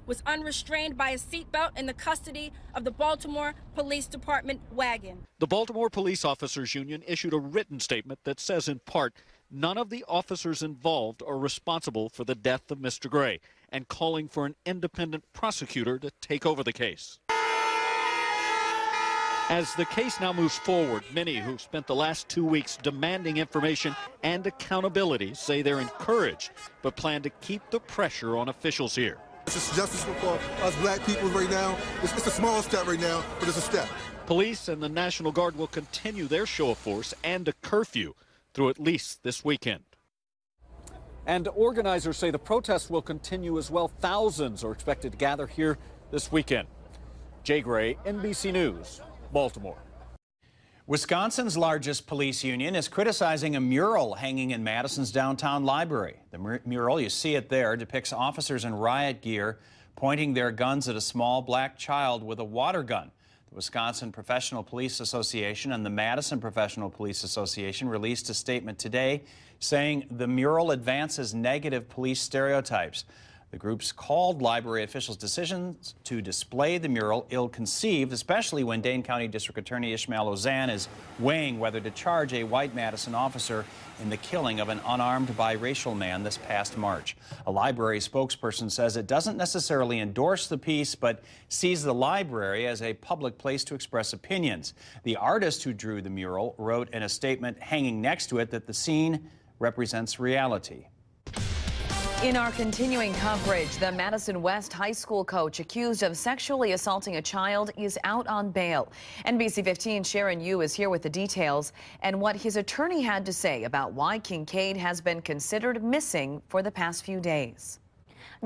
was unrestrained by a seatbelt in the custody of the Baltimore Police Department wagon. The Baltimore Police Officers Union issued a written statement that says, in part, none of the officers involved are responsible for the death of Mr. Gray, and calling for an independent prosecutor to take over the case. As the case now moves forward, many who've spent the last 2 weeks demanding information and accountability say they're encouraged, but plan to keep the pressure on officials here. It's justice for us black people right now. It's a small step right now, but it's a step. Police and the National Guard will continue their show of force and a curfew through at least this weekend. And organizers say the protests will continue as well. Thousands are expected to gather here this weekend. Jay Gray, NBC News, Baltimore. Wisconsin's largest police union is criticizing a mural hanging in Madison's downtown library. The mural, you see it there, depicts officers in riot gear pointing their guns at a small black child with a water gun. The Wisconsin Professional Police Association and the Madison Professional Police Association released a statement today saying the mural advances negative police stereotypes. The groups called library officials' decisions to display the mural ill-conceived, especially when Dane County District Attorney Ishmael Ozan is weighing whether to charge a white Madison officer in the killing of an unarmed biracial man this past March. A library spokesperson says it doesn't necessarily endorse the piece, but sees the library as a public place to express opinions. The artist who drew the mural wrote in a statement hanging next to it that the scene represents reality. In our continuing coverage, the Madison West High School coach accused of sexually assaulting a child is out on bail. NBC 15's Sharon Yu is here with the details and what his attorney had to say about why Kincaid has been considered missing for the past few days.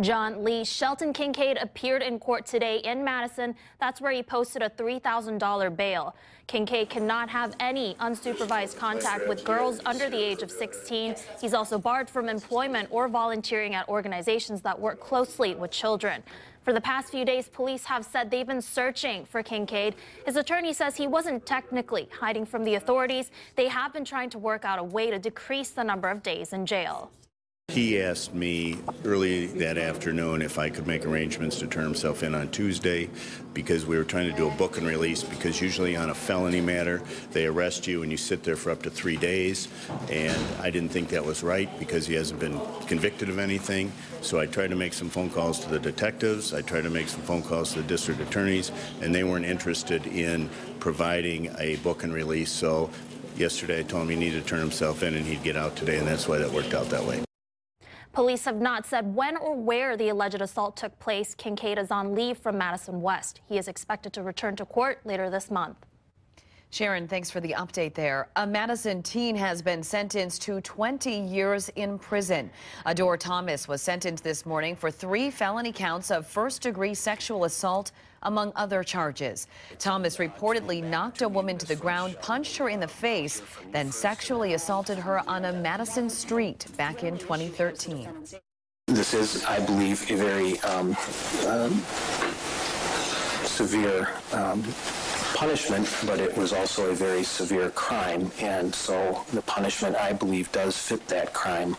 John Lee, Shelton Kincaid appeared in court today in Madison. That's where he posted a $3,000 bail. Kincaid cannot have any unsupervised contact with girls under the age of 16. He's also barred from employment or volunteering at organizations that work closely with children. For the past few days, police have said they've been searching for Kincaid. His attorney says he wasn't technically hiding from the authorities. They have been trying to work out a way to decrease the number of days in jail. He asked me early that afternoon if I could make arrangements to turn himself in on Tuesday because we were trying to do a book and release, because usually on a felony matter they arrest you and you sit there for up to 3 days, and I didn't think that was right because he hasn't been convicted of anything. So I tried to make some phone calls to the detectives, I tried to make some phone calls to the district attorneys, and they weren't interested in providing a book and release. So yesterday I told him he needed to turn himself in and he'd get out today, and that's why that worked out that way. Police have not said when or where the alleged assault took place. Kincaid is on leave from Madison West. He is expected to return to court later this month. Sharon, thanks for the update there. A Madison teen has been sentenced to 20 years in prison. Adore Thomas was sentenced this morning for 3 felony counts of first-degree sexual assault, among other charges. Thomas reportedly knocked a woman to the ground, punched her in the face, then sexually assaulted her on a Madison street back in 2013. This is, I believe, a very severe punishment, but it was also a very severe crime, and so the punishment, I believe, does fit that crime.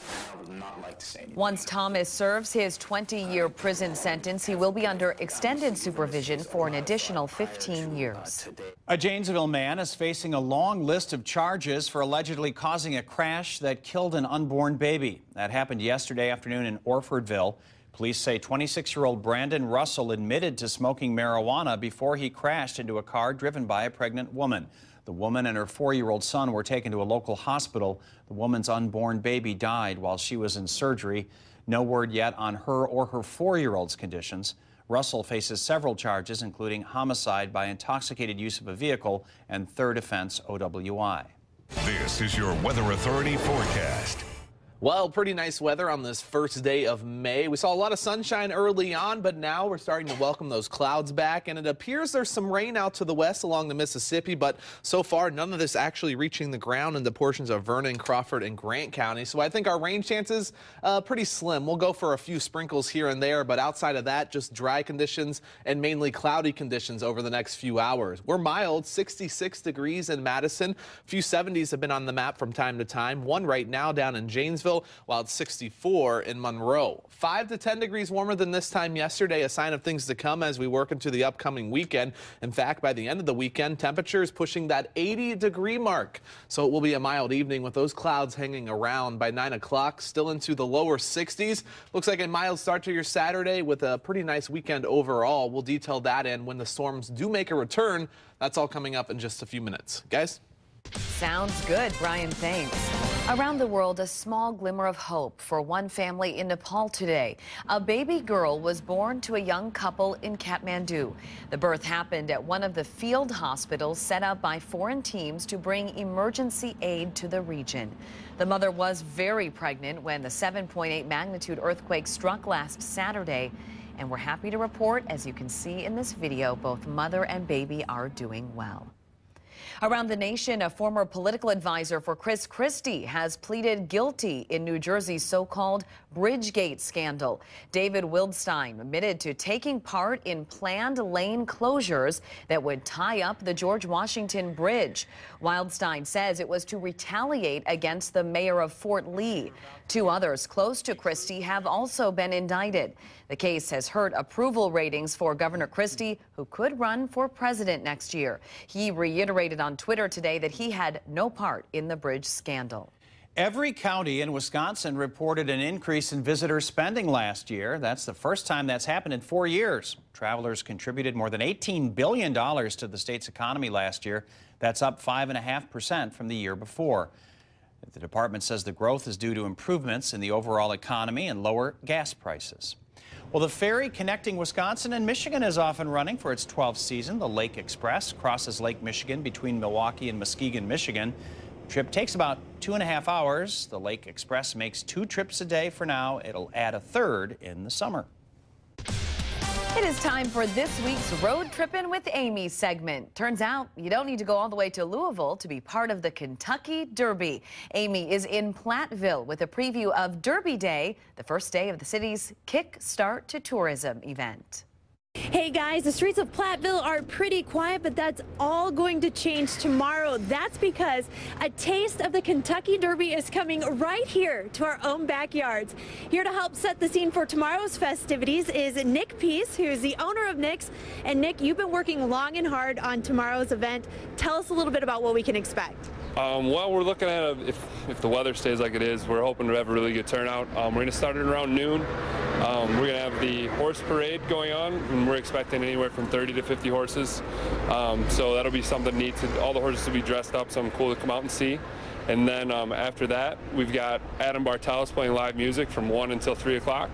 Once Thomas serves his 20-year prison sentence, he will be under extended supervision for an additional 15 years. A Janesville man is facing a long list of charges for allegedly causing a crash that killed an unborn baby. That happened yesterday afternoon in Orfordville. Police say 26-year-old Brandon Russell admitted to smoking marijuana before he crashed into a car driven by a pregnant woman. The woman and her 4-year-old son were taken to a local hospital. The woman's unborn baby died while she was in surgery. No word yet on her or her 4-year-old's conditions. Russell faces several charges, including homicide by intoxicated use of a vehicle and third offense OWI. This is your Weather Authority forecast. Well, pretty nice weather on this first day of May. We saw a lot of sunshine early on, but now we're starting to welcome those clouds back, and it appears there's some rain out to the west along the Mississippi, but so far none of this actually reaching the ground in the portions of Vernon, Crawford, and Grant County. So I think our rain chances pretty slim. We'll go for a few sprinkles here and there, but outside of that, just dry conditions and mainly cloudy conditions over the next few hours. We're mild, 66 degrees in Madison. A few 70s have been on the map from time to time. One right now down in Janesville. Platteville, while it's 64 in Monroe. 5 to 10 degrees warmer than this time yesterday, a sign of things to come as we work into the upcoming weekend. In fact, by the end of the weekend, temperatures pushing that 80-degree mark. So it will be a mild evening with those clouds hanging around by 9 o'clock, still into the lower 60s. Looks like a mild start to your Saturday with a pretty nice weekend overall. We'll detail that in when the storms do make a return. That's all coming up in just a few minutes. Guys? Sounds good, Brian. Thanks. Around the world, a small glimmer of hope for one family in Nepal today. A baby girl was born to a young couple in Kathmandu. The birth happened at one of the field hospitals set up by foreign teams to bring emergency aid to the region. The mother was very pregnant when the 7.8 magnitude earthquake struck last Saturday. And we're happy to report, as you can see in this video, both mother and baby are doing well. Around the nation, a former political advisor for Chris Christie has pleaded guilty in New Jersey's so-called Bridgegate scandal. David Wildstein admitted to taking part in planned lane closures that would tie up the George Washington Bridge. Wildstein says it was to retaliate against the mayor of Fort Lee. 2 others close to Christie have also been indicted. The case has hurt approval ratings for Governor Christie, who could run for president next year. He reiterated on Twitter today that he had no part in the bridge scandal. Every county in Wisconsin reported an increase in visitor spending last year. That's the first time that's happened in 4 years. Travelers contributed more than $18 billion to the state's economy last year. That's up 5.5% from the year before. The department says the growth is due to improvements in the overall economy and lower gas prices. Well, the ferry connecting Wisconsin and Michigan is off and running for its 12th season. The Lake Express crosses Lake Michigan between Milwaukee and Muskegon, Michigan. The trip takes about 2.5 hours. The Lake Express makes 2 trips a day for now. It'll add a 3rd in the summer. It is time for this week's Road Trippin' with Amy segment. Turns out you don't need to go all the way to Louisville to be part of the Kentucky Derby. Amy is in Platteville with a preview of Derby Day, the first day of the city's Kick Start to Tourism event. Hey guys, the streets of Platteville are pretty quiet, but that's all going to change tomorrow. That's because a taste of the Kentucky Derby is coming right here to our own backyards. Here to help set the scene for tomorrow's festivities is Nick Peace, who is the owner of Nick's. And Nick, you've been working long and hard on tomorrow's event. Tell us a little bit about what we can expect. Well, we're looking at if the weather stays like it is, we're hoping to have a really good turnout. We're going to start it around noon. We're going to have the horse parade going on, and we're expecting anywhere from 30 to 50 horses. So that'll be something neat. All the horses will be dressed up, something cool to come out and see. And then after that, we've got Adam Bartels playing live music from 1 until 3 o'clock.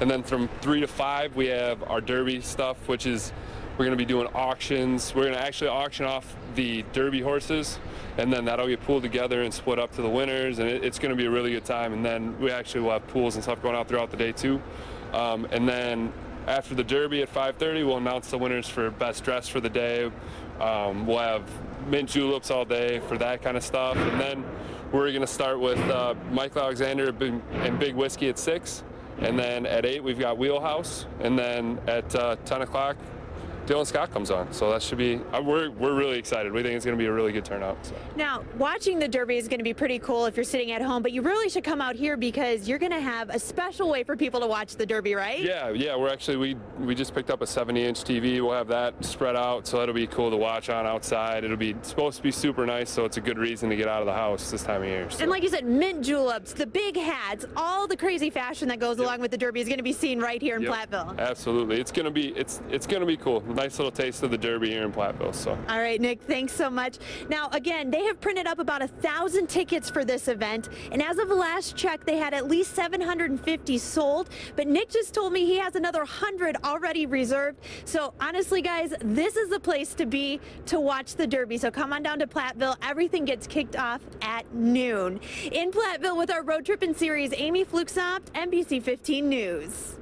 And then from 3 to 5, we have our Derby stuff, which is we're going to be doing auctions. We're going to actually auction off the Derby horses, and then that'll get pulled together and split up to the winners, and it's going to be a really good time. And then we actually will have pools and stuff going out throughout the day too. And then after the Derby at 5:30, we'll announce the winners for best dress for the day. We'll have mint juleps all day for that kind of stuff. And then we're going to start with Michael Alexander and Big Whiskey at 6. And then at 8, we've got Wheelhouse. And then at 10 o'clock, Dylan Scott comes on, so that should be, we're really excited. We think it's going to be a really good turnout. So. Now, watching the Derby is going to be pretty cool if you're sitting at home, but you really should come out here because you're going to have a special way for people to watch the Derby, right? Yeah, we're actually, we just picked up a 70-inch TV. We'll have that spread out, so that'll be cool to watch on outside. It'll be supposed to be super nice, so it's a good reason to get out of the house this time of year. So. And like you said, mint juleps, the big hats, all the crazy fashion that goes along with the Derby is going to be seen right here in Platteville. Absolutely, it's going to be cool. Nice little taste of the Derby here in Platteville. So. All right, Nick, thanks so much. Now, again, they have printed up about 1,000 tickets for this event, and as of the last check, they had at least 750 sold, but Nick just told me he has another 100 already reserved. So honestly, guys, this is the place to be to watch the Derby. So come on down to Platteville. Everything gets kicked off at noon. In Platteville with our Road Trippin' series, Amy Fluxopt, NBC 15 News.